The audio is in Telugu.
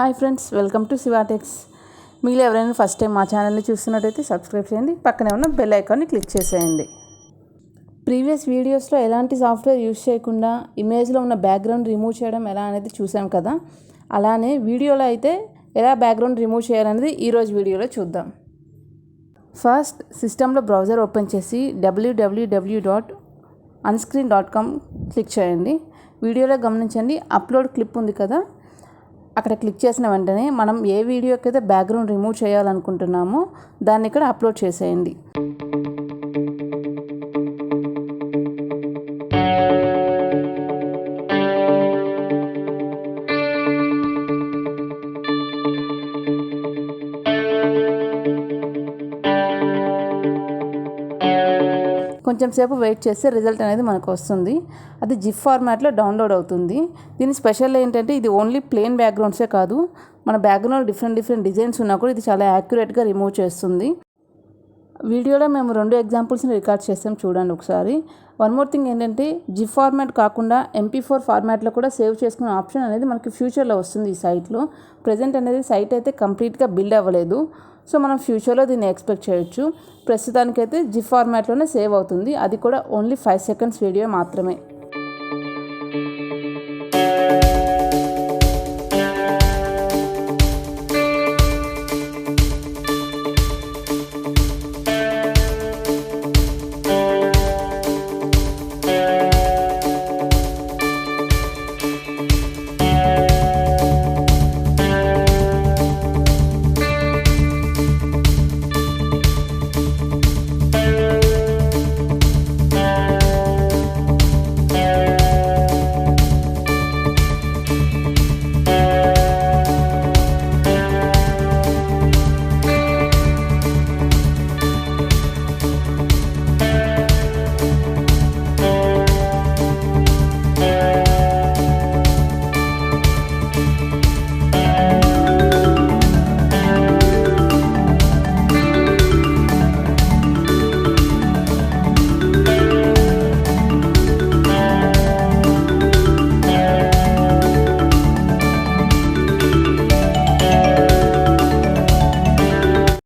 Hi friends, welcome to Shiva techs. మీరు ఎవరైనా ఫస్ట్ టైం మా ఛానల్ని చూస్తున్నట్టయితే సబ్స్క్రైబ్ చేయండి, పక్కనే ఉన్న బెల్ ఐకాన్ని క్లిక్ చేసేయండి. ప్రీవియస్ వీడియోస్లో ఎలాంటి సాఫ్ట్వేర్ యూజ్ చేయకుండా ఇమేజ్లో ఉన్న బ్యాక్గ్రౌండ్ రిమూవ్ చేయడం ఎలా అనేది చూసాం కదా. అలానే వీడియోలో అయితే ఎలా బ్యాక్గ్రౌండ్ రిమూవ్ చేయాలనేది ఈరోజు వీడియోలో చూద్దాం. ఫస్ట్ సిస్టంలో బ్రౌజర్ ఓపెన్ చేసి www.unscreen.com క్లిక్ చేయండి. వీడియోలో గమనించండి, అప్లోడ్ క్లిప్ ఉంది కదా, అక్కడ క్లిక్ చేసిన వెంటనే మనం ఏ వీడియోకి అయితే బ్యాక్గ్రౌండ్ రిమూవ్ చేయాలనుకుంటున్నామో దాన్ని ఇక్కడ అప్లోడ్ చేసేయండి. కొంచెం సేపు వెయిట్ చేస్తే రిజల్ట్ అనేది మనకు వస్తుంది. అది జిప్ ఫార్మాట్లో డౌన్లోడ్ అవుతుంది. దీని స్పెషల్ ఏంటంటే ఇది ఓన్లీ ప్లెయిన్ బ్యాక్గ్రౌండ్సే కాదు, మన బ్యాక్గ్రౌండ్ డిఫరెంట్ డిజైన్స్ ఉన్నా కూడా ఇది చాలా యాక్యురేట్గా రిమూవ్ చేస్తుంది. వీడియోలో మేము 2 ఎగ్జాంపుల్స్ని రికార్డ్ చేస్తాం, చూడండి ఒకసారి. వన్ మోర్ థింగ్ ఏంటంటే జిప్ ఫార్మాట్ కాకుండా MP4 ఫార్మాట్లో కూడా సేవ్ చేసుకునే ఆప్షన్ అనేది మనకి ఫ్యూచర్లో వస్తుంది ఈ సైట్లో. ప్రజెంట్ అనేది సైట్ అయితే కంప్లీట్గా బిల్డ్ అవ్వలేదు, సో మనం ఫ్యూచర్లో దీన్ని ఎక్స్పెక్ట్ చేయొచ్చు. ప్రస్తుతానికైతే జిప్ ఫార్మాట్లోనే సేవ్ అవుతుంది, అది కూడా ఓన్లీ 5 సెకండ్స్ వీడియో మాత్రమే.